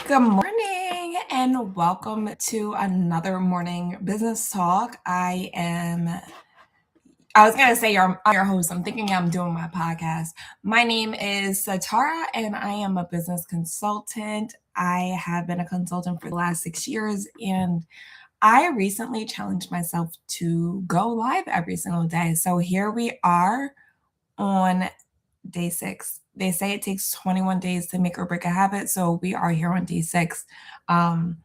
Good morning and welcome to another morning business talk. I was going to say I'm your host. I'm thinking I'm doing my podcast. My name is Satara and I am a business consultant. I have been a consultant for the last 6 years and I recently challenged myself to go live every single day. So here we are on day 6. They say it takes 21 days to make or break a habit. So we are here on day 6. Um,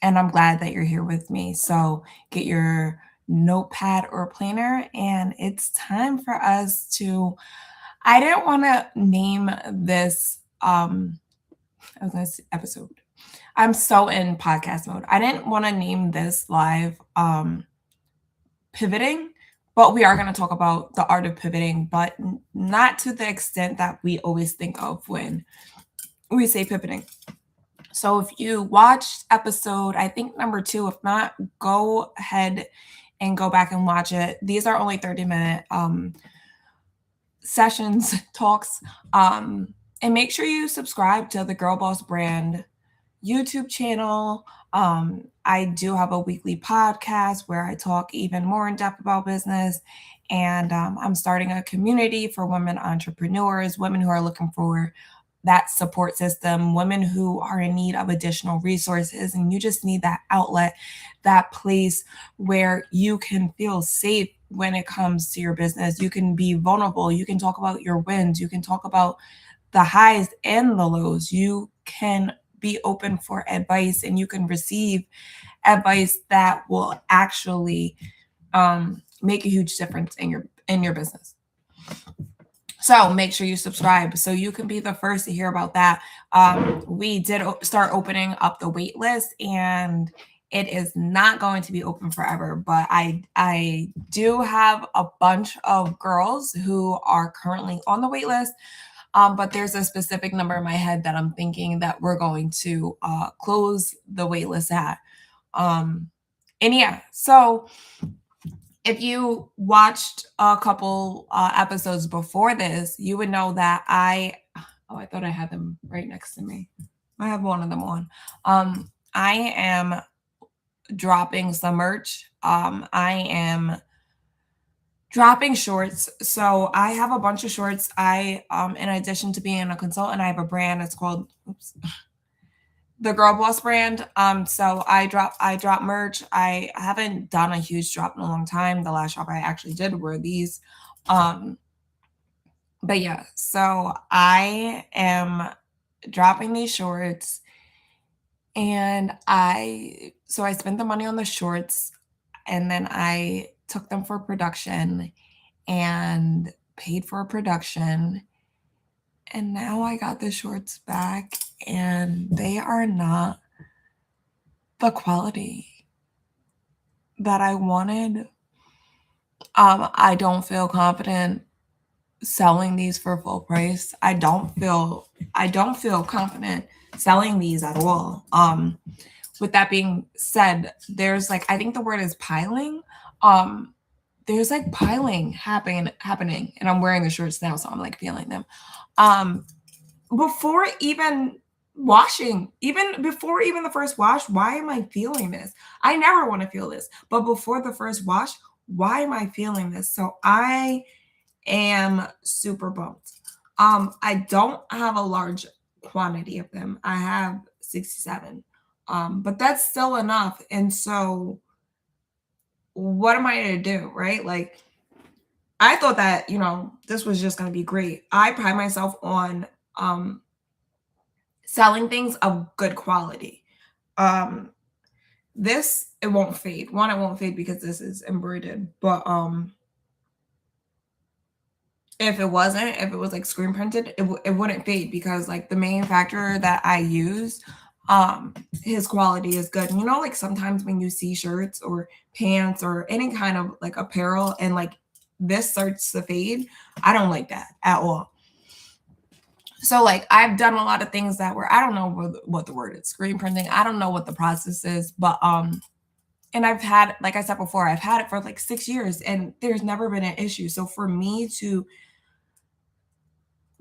and I'm glad that you're here with me. So get your notepad or planner, and it's time for us to. I didn't want to name this. I was going to say episode. I'm so in podcast mode. I didn't want to name this live pivoting, but we are going to talk about the art of pivoting, but not to the extent that we always think of when we say pivoting. So if you watched episode, I think number 2, if not, go ahead and go back and watch it. These are only 30-minute sessions, talks. And make sure you subscribe to the Girl Boss Brand YouTube channel. I do have a weekly podcast where I talk even more in depth about business. And I'm starting a community for women entrepreneurs, women who are looking for that support system, women who are in need of additional resources, and you just need that outlet, that place where you can feel safe when it comes to your business. You can be vulnerable. You can talk about your wins. You can talk about the highs and the lows. You can be open for advice and you can receive advice that will actually make a huge difference in your business. So make sure you subscribe so you can be the first to hear about that. We did start opening up the wait list, and it is not going to be open forever, but I do have a bunch of girls who are currently on the wait list. But there's a specific number in my head that I'm thinking that we're going to close the wait list at. And yeah, so if you watched a couple episodes before this, you would know that I thought I had them right next to me. I have one of them on. I am dropping some merch. I am dropping shorts. So I have a bunch of shorts. In addition to being a consultant, I have a brand. It's called the Girl Boss Brand. So I drop merch. I haven't done a huge drop in a long time. The last drop I actually did were these. But yeah, so I am dropping these shorts, and I spent the money on the shorts, and then I took them for production and paid for production. And now I got the shorts back and they are not the quality that I wanted. I don't feel confident selling these for full price. I don't feel confident selling these at all. With that being said, there's I think the word is piling. There's piling happening, and I'm wearing the shorts now, so I'm feeling them. Before even washing, even before the first wash, why am I feeling this? I never want to feel this, but before the first wash, why am I feeling this? So I am super bummed. I don't have a large quantity of them. I have 67. But that's still enough. And so what am I going to do, right? I thought that, this was just going to be great. I pride myself on selling things of good quality. This, it won't fade. One, it won't fade because this is embroidered. But if it was screen printed, it wouldn't fade because the manufacturer that I use, his quality is good. And sometimes when you see shirts or pants or any kind of apparel and this starts to fade, I don't like that at all. So I've done a lot of things that were, I don't know what the word is, screen printing. I don't know what the process is, but and I've had, like I said before, I've had it for 6 years and there's never been an issue. So for me to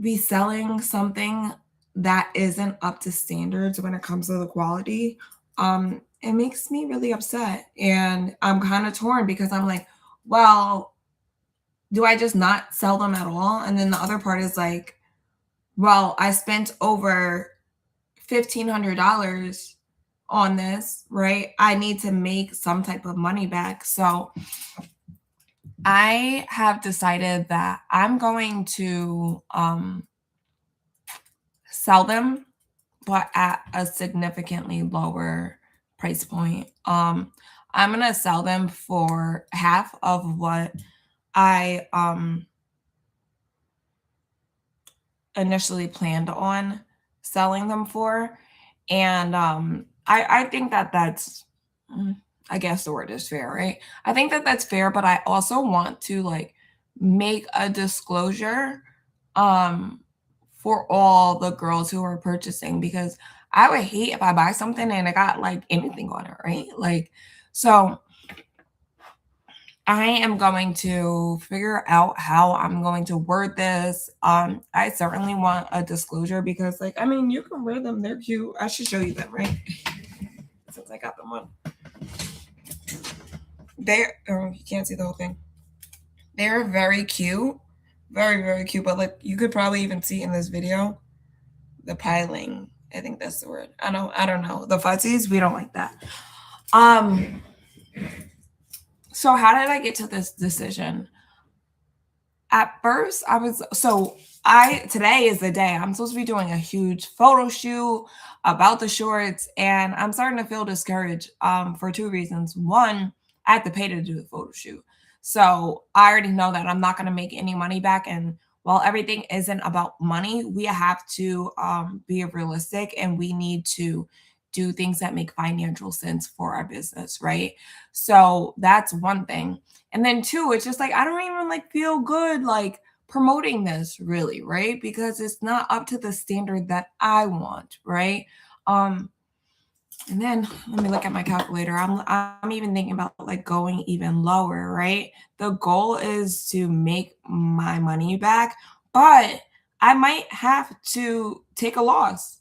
be selling something that isn't up to standards when it comes to the quality, it makes me really upset. And I'm kind of torn because I'm like, well, do I just not sell them at all? And then the other part is like, well, I spent over $1,500 on this, right? I need to make some type of money back. So I have decided that I'm going to sell them, but at a significantly lower price point. I'm gonna sell them for half of what I initially planned on selling them for. And I think that that's I guess the word is fair, right? I think that that's fair, but I also want to like make a disclosure um for all the girls who are purchasing, because I would hate if I buy something and it got like anything on it, right? Like, so I am going to figure out how I'm going to word this. I certainly want a disclosure because, like, I mean, you can wear them; they're cute. I should show you them, right? Since I got them on, you can't see the whole thing. They're very cute, very very cute. But like, you could probably even see in this video the piling. I think that's the word. I don't know. The fuzzies, we don't like that. Um. So how did I get to this decision? At first, today is the day I'm supposed to be doing a huge photo shoot about the shorts, and I'm starting to feel discouraged for two reasons. One, I have to pay to do the photo shoot. So I already know that I'm not going to make any money back. And while everything isn't about money, we have to be realistic, and we need to do things that make financial sense for our business, right? So that's one thing. And then two, it's just like I don't even like feel good like promoting this really, right? Because it's not up to the standard that I want, right? Um and then let me look at my calculator. I'm even thinking about like going even lower, right? The goal is to make my money back, but I might have to take a loss.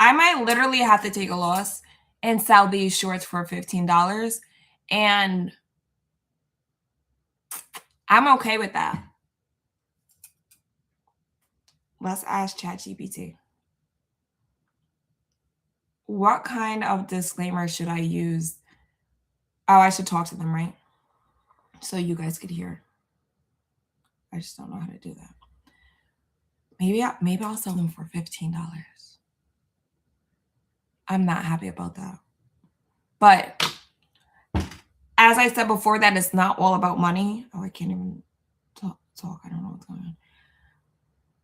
I might literally have to take a loss and sell these shorts for $15, and I'm okay with that. Let's ask ChatGPT. What kind of disclaimer should I use? Oh, I should talk to them, right? So you guys could hear. I just don't know how to do that. Maybe I'll sell them for $15. I'm not happy about that. But as I said before, that it's not all about money. Oh, I can't even talk. I don't know what's going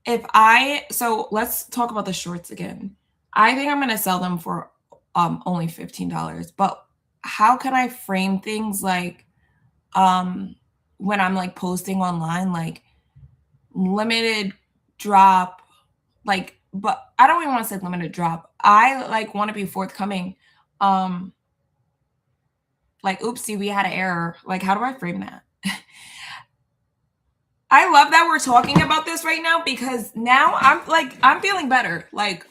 on. So let's talk about the shorts again. I think I'm gonna sell them for only $15. But how can I frame things like when I'm like posting online, like limited drop, like, but I don't even want to say limited drop. I like want to be forthcoming. Like, oopsie, we had an error. Like, how do I frame that? I love that we're talking about this right now because now I'm feeling better. Like,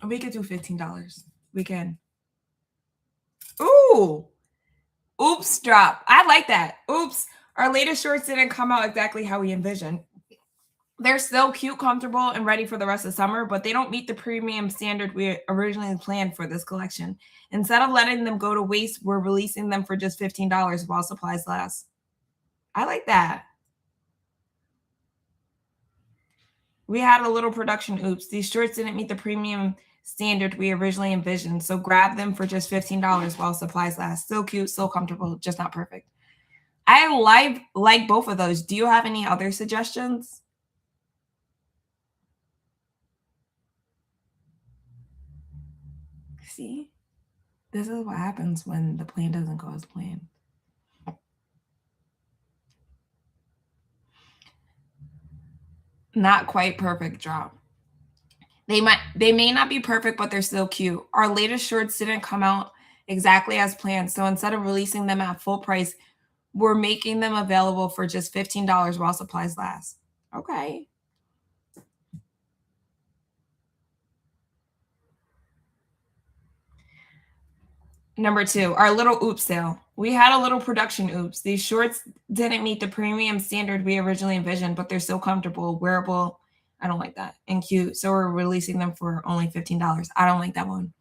we could do $15. We can. Ooh, oops, drop. I like that. Oops, our latest shorts didn't come out exactly how we envisioned. They're still cute, comfortable, and ready for the rest of summer, but they don't meet the premium standard we originally planned for this collection. Instead of letting them go to waste, we're releasing them for just $15 while supplies last. I like that. We had a little production oops. These shorts didn't meet the premium standard we originally envisioned, so grab them for just $15 while supplies last. Still cute, still comfortable, just not perfect. I like both of those. Do you have any other suggestions? See? This is what happens when the plan doesn't go as planned. Not quite perfect drop. They may not be perfect, but they're still cute. Our latest shorts didn't come out exactly as planned, so instead of releasing them at full price, we're making them available for just $15 while supplies last. Okay. Number two, our little oops sale. We had a little production oops. These shorts didn't meet the premium standard we originally envisioned, but they're so comfortable, wearable. I don't like that. And cute. So we're releasing them for only $15. I don't like that one.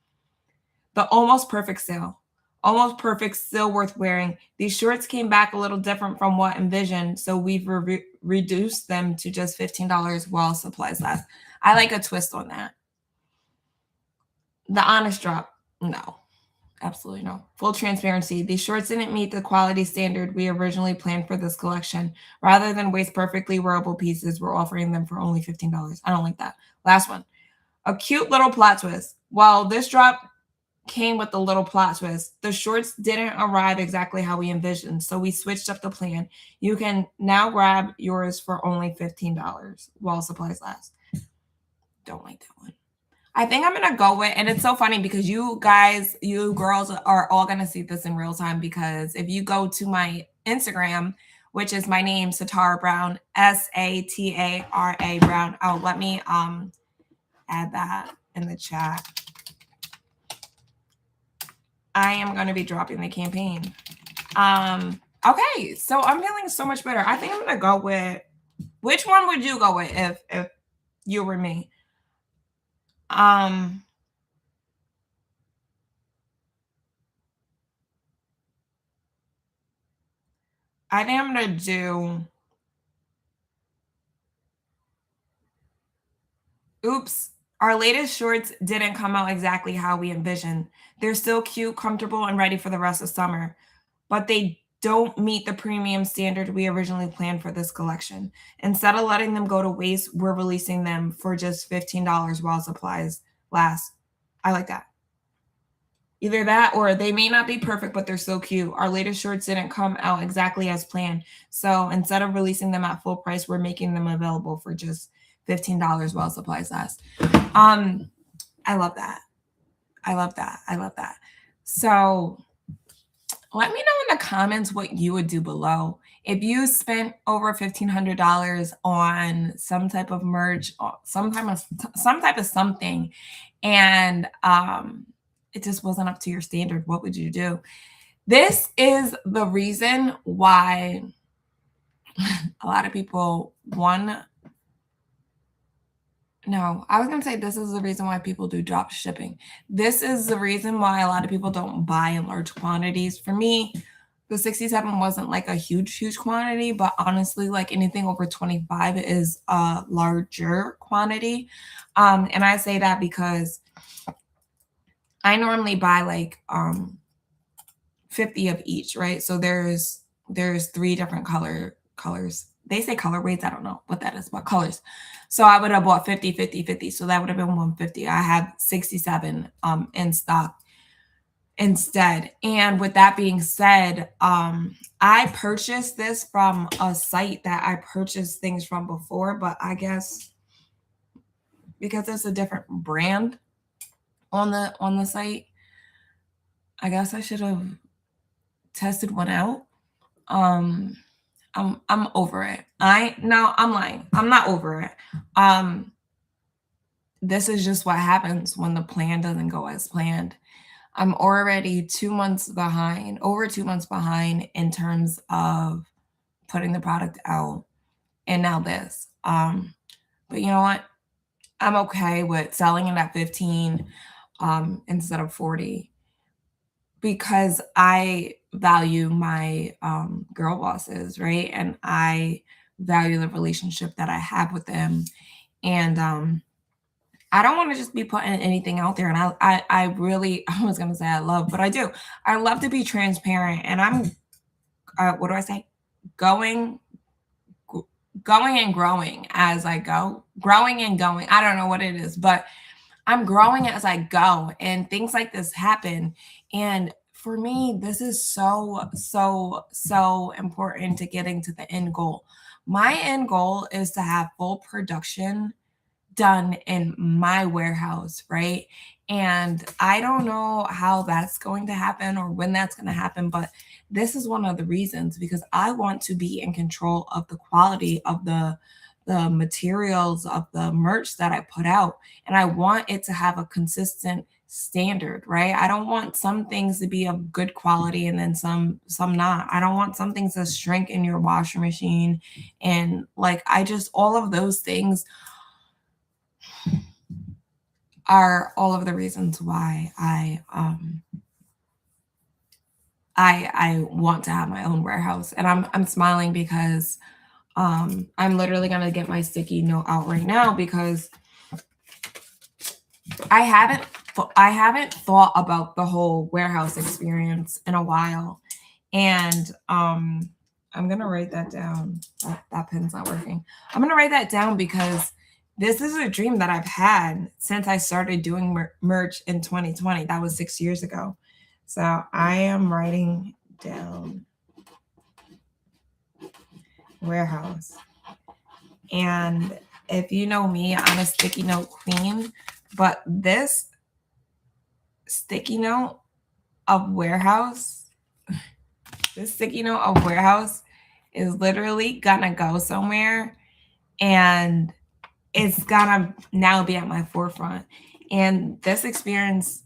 The almost perfect sale. Almost perfect, still worth wearing. These shorts came back a little different from what envisioned, so we've reduced them to just $15 while supplies last. I like a twist on that. The honest drop. No. Absolutely no. Full transparency. These shorts didn't meet the quality standard we originally planned for this collection. Rather than waste perfectly wearable pieces, we're offering them for only $15. I don't like that. Last one. A cute little plot twist. While this drop came with the little plot twist, the shorts didn't arrive exactly how we envisioned, so we switched up the plan. You can now grab yours for only $15 while supplies last. Don't like that one. I think I'm gonna go with, and it's so funny because you guys, you girls are all gonna see this in real time, because if you go to my Instagram, which is my name, Satara Brown, Satara Brown. Oh, let me add that in the chat. I am gonna be dropping the campaign. Okay, so I'm feeling so much better. I think I'm gonna go with, which one would you go with if you were me? I think I'm gonna do, oops, our latest shorts didn't come out exactly how we envisioned. They're still cute, comfortable, and ready for the rest of summer, but they don't meet the premium standard we originally planned for this collection. Instead of letting them go to waste, we're releasing them for just $15 while supplies last. I like that. Either that, or they may not be perfect, but they're so cute. Our latest shorts didn't come out exactly as planned. So instead of releasing them at full price, we're making them available for just $15 while supplies last. I love that. I love that. I love that. So let me know in the comments what you would do below. If you spent over $1,500 on some type of merch, or some type of something, and it just wasn't up to your standard, what would you do? This is the reason why a lot of people, I was going to say this is the reason why people do drop shipping. This is the reason why a lot of people don't buy in large quantities. For me, the 67 wasn't like a huge quantity, but honestly, like anything over 25 is a larger quantity. And I say that because I normally buy like 50 of each, right? So there's 3 different colors. They say colorways. I don't know what that is, but colors. So I would have bought 50, 50, 50. So that would have been 150. I have 67 in stock instead. And with that being said, I purchased this from a site that I purchased things from before, but I guess because it's a different brand on the site, I guess I should have tested one out. I'm over it. I'm lying. I'm not over it. This is just what happens when the plan doesn't go as planned. I'm already 2 months behind, over 2 months behind in terms of putting the product out, and now this. But you know what? I'm okay with selling it at 15 instead of 40, because I value my girl bosses, right? And I value the relationship that I have with them. And I don't want to just be putting anything out there. And I really, I was going to say I love, but I do. I love to be transparent. And I'm, what do I say? Going and growing as I go. Growing and going. I don't know what it is, but I'm growing as I go. And things like this happen. And for me, this is so important to getting to the end goal. My end goal is to have full production done in my warehouse, right? And I don't know how that's going to happen or when that's going to happen, but this is one of the reasons, because I want to be in control of the quality of the materials of the merch that I put out. And I want it to have a consistent standard, right? I don't want some things to be of good quality and then some not. I don't want some things to shrink in your washing machine, and like I just all of those things are all of the reasons why I want to have my own warehouse. And I'm smiling because I'm literally gonna get my sticky note out right now because I haven't thought about the whole warehouse experience in a while. And I'm gonna write that down. That pen's not working. I'm gonna write that down because this is a dream that I've had since I started doing merch in 2020. That was 6 years ago. So I am writing down warehouse. And if you know me, I'm a sticky note queen, but this sticky note of warehouse, this sticky note of warehouse is literally gonna go somewhere and it's gonna now be at my forefront. And this experience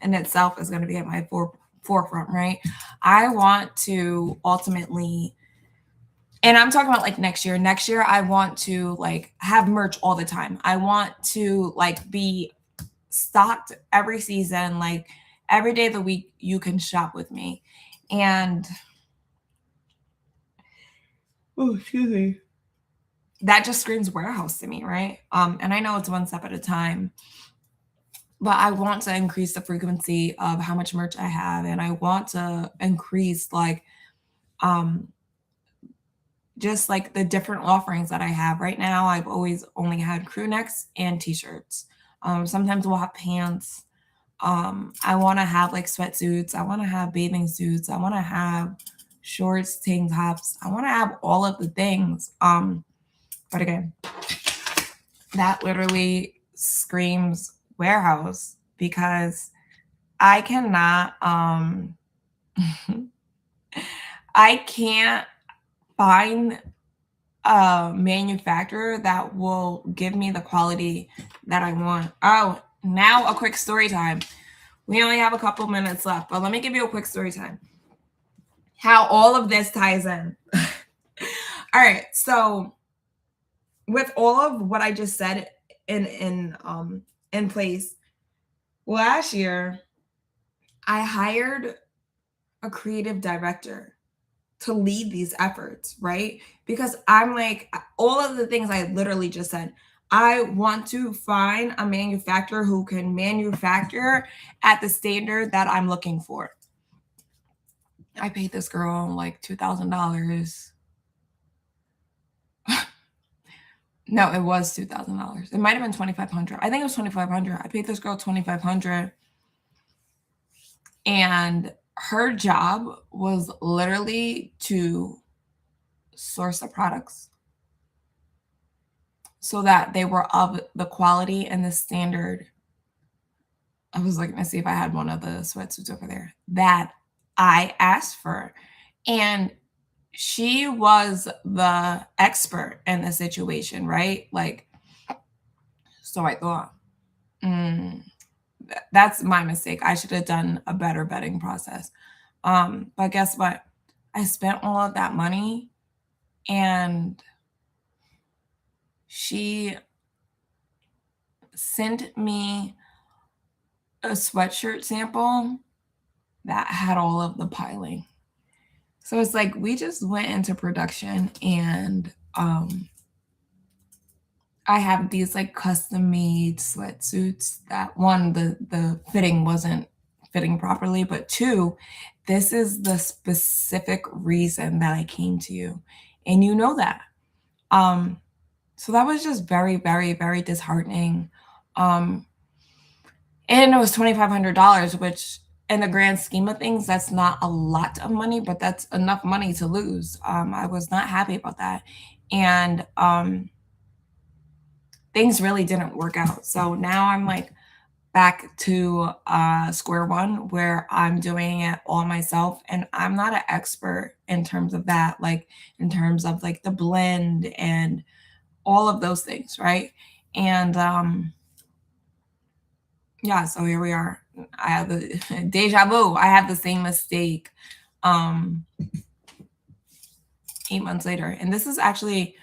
in itself is gonna be at my forefront, right? I want to ultimately, and I'm talking about like next year. Next year, I want to like have merch all the time. I want to like be stocked every season, like every day of the week, you can shop with me. And oh, excuse me. That just screams warehouse to me, right? And I know it's one step at a time, but I want to increase the frequency of how much merch I have, and I want to increase like um just like the different offerings that I have. Right now, I've always only had crew necks and t-shirts. Sometimes we'll have pants. I want to have like sweatsuits. I want to have bathing suits. I want to have shorts, tank tops. I want to have all of the things. But again, that literally screams warehouse because I cannot I can't find a manufacturer that will give me the quality that I want. Oh, now a quick story time. We only have a couple minutes left, but let me give you a quick story time. How all of this ties in. All right, so with all of what I just said in place, last year I hired a creative director to lead these efforts, right? Because I'm like, all of the things I literally just said, I want to find a manufacturer who can manufacture at the standard that I'm looking for. I paid this girl like $2,000. No, it was $2,000. It might have been $2,500. I think it was $2,500. I paid this girl $2,500. And her job was literally to source the products so that they were of the quality and the standard. I was looking to see if I had one of the sweatsuits over there that I asked for. And she was the expert in the situation, right? Like, so I thought, that's my mistake. I should have done a better vetting process. But guess what? I spent all of that money and she sent me a sweatshirt sample that had all of the piling. So it's like we just went into production and I have these like custom made sweatsuits that one, the fitting wasn't fitting properly, but two, this is the specific reason that I came to you. And you know that. So that was just very, very, very disheartening. And it was $2,500, which in the grand scheme of things, that's not a lot of money, but that's enough money to lose. I was not happy about that. And things really didn't work out. So now I'm like back to square one where I'm doing it all myself. And I'm not an expert in terms of that, like in terms of like the blend and all of those things, right? And Yeah, so here we are. I have the deja vu. I had the same mistake 8 months later. And this is actually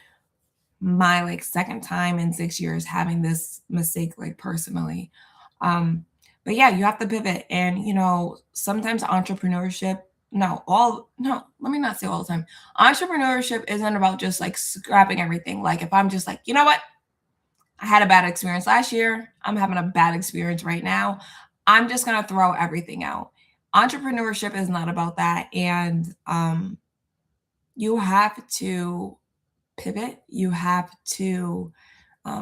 my like second time in 6 years having this mistake, like personally. But yeah, you have to pivot. And sometimes entrepreneurship, no, let me not say all the time. Entrepreneurship isn't about just like scrapping everything. Like if I'm just like, you know what? I had a bad experience last year. I'm having a bad experience right now. I'm just gonna throw everything out. Entrepreneurship is not about that. And you have to pivot. You have to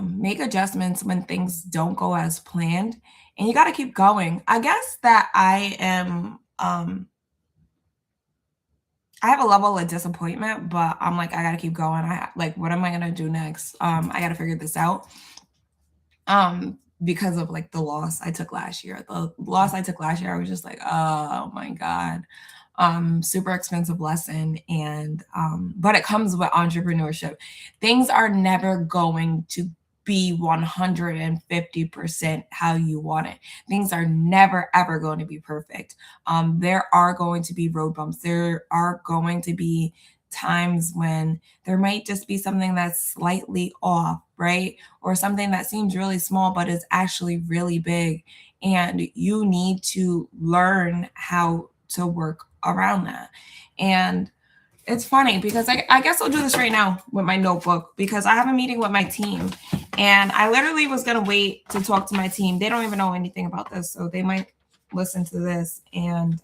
make adjustments when things don't go as planned, and you got to keep going. I guess that I have a level of disappointment, but I'm like, I got to keep going. What am I going to do next? I got to figure this out. Because of like the loss I took last year. The loss I took last year, I was just like, oh my God. Super expensive lesson. And but it comes with entrepreneurship. Things are never going to be 150% how you want it. Things are never ever going to be perfect. There are going to be road bumps. There are going to be times when there might just be something that's slightly off, right? Or something that seems really small, but is actually really big. And you need to learn how to work around that. And it's funny because I guess I'll do this right now with my notebook because I have a meeting with my team. And I literally was going to wait to talk to my team. They don't even know anything about this. So they might listen to this and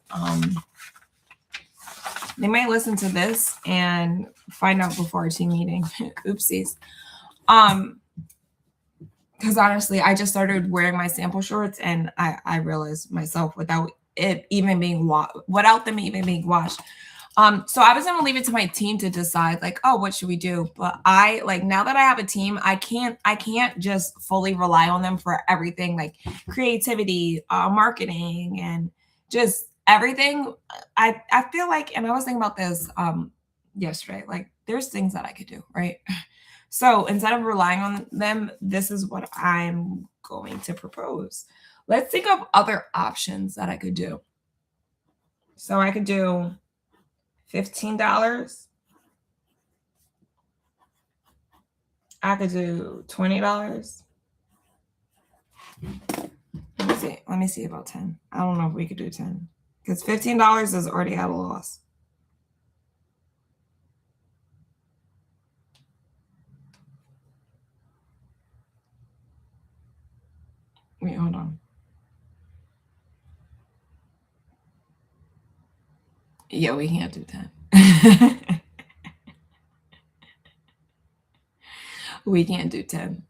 find out before our team meeting. Oopsies. Because honestly, I just started wearing my sample shorts and I realized myself without them even being washed. So I was gonna leave it to my team to decide, like, oh, what should we do? But I like now that I have a team, I can't just fully rely on them for everything, like creativity, marketing, and just everything. I feel like, and I was thinking about this yesterday, like there's things that I could do, right? So instead of relying on them, this is what I'm going to propose. Let's think of other options that I could do. So I could do $15. I could do $20. Let me see about 10. I don't know if we could do 10. Because $15 is already at a loss. Wait, hold on. Yeah, we can't do 10. We can't do 10.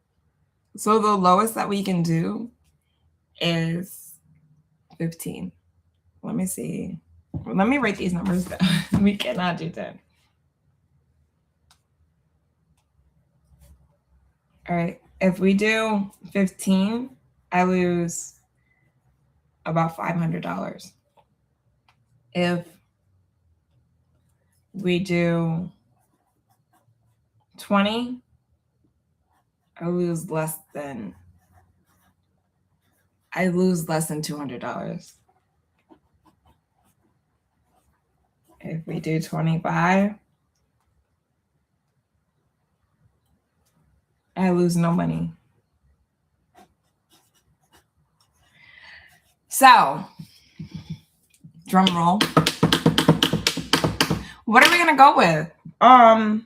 So the lowest that we can do is 15. Let me see. Let me write these numbers down. We cannot do 10. All right. If we do 15, I lose about $500. If we do 20, I lose less than $200. If we do 25, I lose no money. So, drum roll. What are we gonna go with? I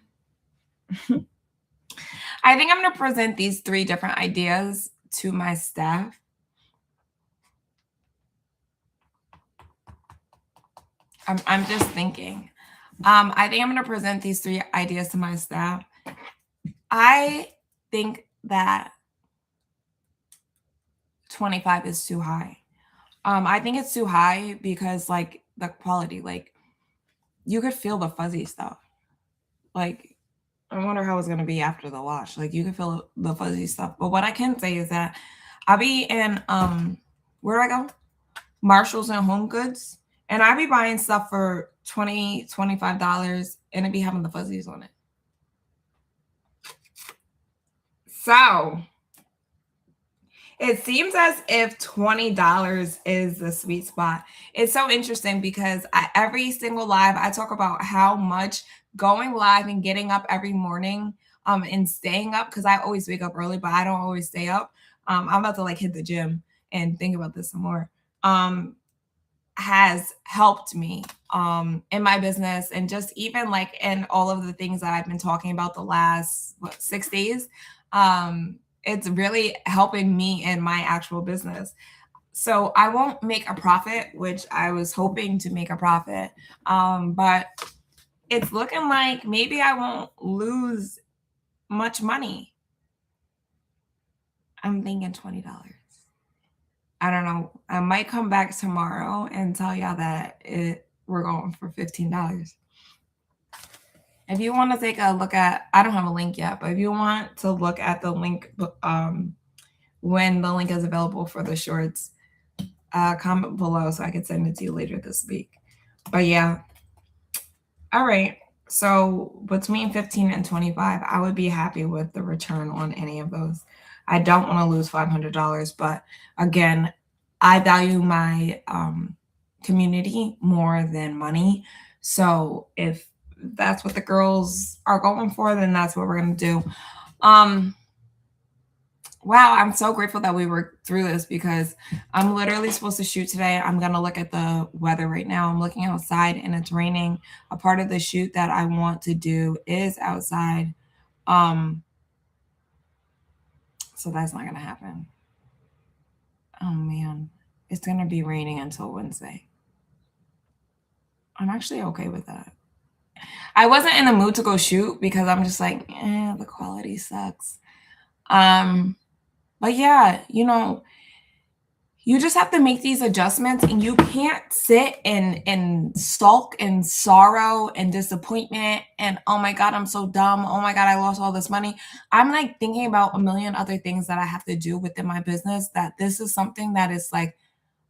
think I'm gonna present these 3 different ideas to my staff. I'm just thinking. I think I'm gonna present these 3 ideas to my staff. I think that 25 is too high. I think it's too high because like the quality, like you could feel the fuzzy stuff. Like I wonder how it's gonna be after the wash. Like you can feel the fuzzy stuff. But what I can say is that I'll be in where do I go? Marshalls and Home Goods. And I be buying stuff for $20, $25 and it be having the fuzzies on it. So It seems as if $20 is the sweet spot. It's so interesting because every single live, I talk about how much going live and getting up every morning and staying up, because I always wake up early, but I don't always stay up. I'm about to like hit the gym and think about this some more. Um, has helped me in my business and just even like in all of the things that I've been talking about the last 6 days. It's really helping me in my actual business. So I won't make a profit, which I was hoping to make a profit. But it's looking like maybe I won't lose much money. I'm thinking $20. I don't know. I might come back tomorrow and tell y'all that we're going for $15. If you want to take a look at, I don't have a link yet, but if you want to look at the link when the link is available for the shorts, comment below so I can send it to you later this week. But yeah. All right. So between 15 and 25, I would be happy with the return on any of those. I don't want to lose $500, but again, I value my community more than money. So if that's what the girls are going for, then that's what we're going to do. Wow, I'm so grateful that we were through this because I'm literally supposed to shoot today. I'm going to look at the weather right now. I'm looking outside and it's raining. A part of the shoot that I want to do is outside. So that's not going to happen. Oh man, it's going to be raining until Wednesday. I'm actually okay with that. I wasn't in the mood to go shoot because I'm just like, the quality sucks. But yeah, you just have to make these adjustments and you can't sit and sulk and sorrow and disappointment and oh my God, I'm so dumb. Oh my God, I lost all this money. I'm like thinking about a million other things that I have to do within my business, that this is something that is like,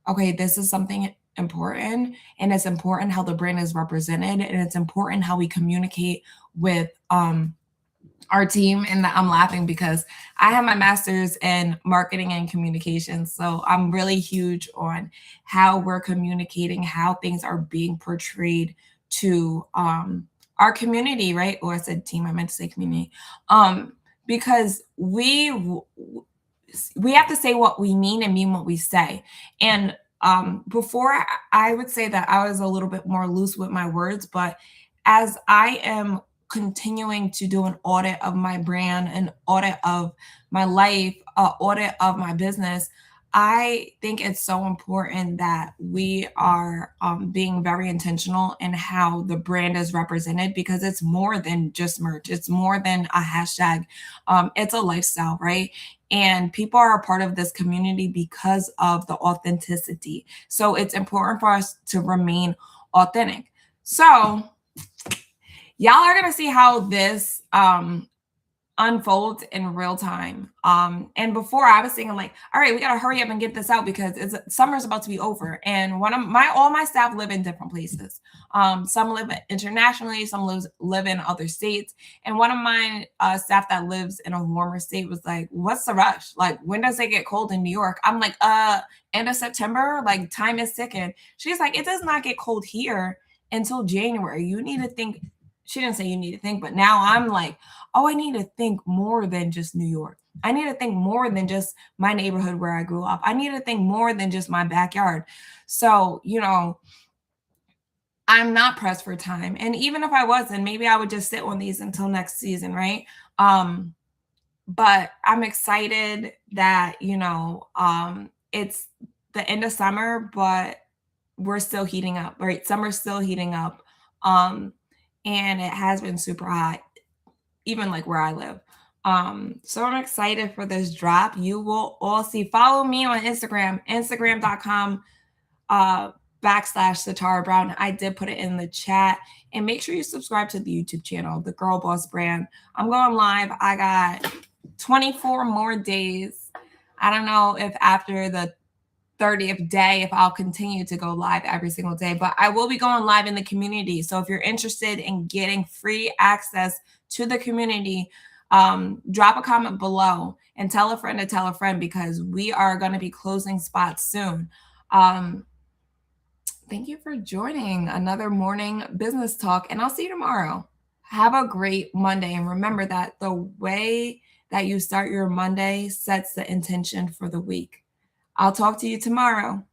okay, this is something important, and it's important how the brand is represented, and it's important how we communicate with our team. And I'm laughing because I have my master's in marketing and communications. So I'm really huge on how we're communicating, how things are being portrayed to our community, right? Or I said team, I meant to say community. Because we have to say what we mean and mean what we say. And before, I would say that I was a little bit more loose with my words, but as I am continuing to do an audit of my brand, an audit of my life, an audit of my business, I think it's so important that we are being very intentional in how the brand is represented, because it's more than just merch. It's more than a hashtag. It's a lifestyle, right? And people are a part of this community because of the authenticity. So it's important for us to remain authentic. So y'all are going to see how this unfolds in real time. And before, I was thinking like, all right, we got to hurry up and get this out because summer's about to be over. And all my staff live in different places. Some live internationally, some live in other states. And one of my staff that lives in a warmer state was like, what's the rush? Like, when does it get cold in New York? I'm like, end of September, like time is ticking. She's like, it does not get cold here until January. You need to think. She didn't say you need to think, but now I'm like, oh, I need to think more than just New York. I need to think more than just my neighborhood where I grew up. I need to think more than just my backyard. So, I'm not pressed for time. And even if I wasn't, maybe I would just sit on these until next season, right? But I'm excited that, it's the end of summer, but we're still heating up, right? Summer's still heating up. And it has been super hot, even like where I live. So I'm excited for this drop. You will all see. Follow me on Instagram, instagram.com /Satara Brown. I did put it in the chat. And make sure you subscribe to the YouTube channel, The Girl Boss Brand. I'm going live. I got 24 more days. I don't know if after the 30th day if I'll continue to go live every single day, but I will be going live in the community. So if you're interested in getting free access to the community, Drop a comment below and tell a friend to tell a friend, because we are going to be closing spots soon. Um, Thank you for joining another morning business talk, and I'll see you tomorrow. Have a great Monday. And remember that the way that you start your Monday sets the intention for the week. I'll talk to you tomorrow.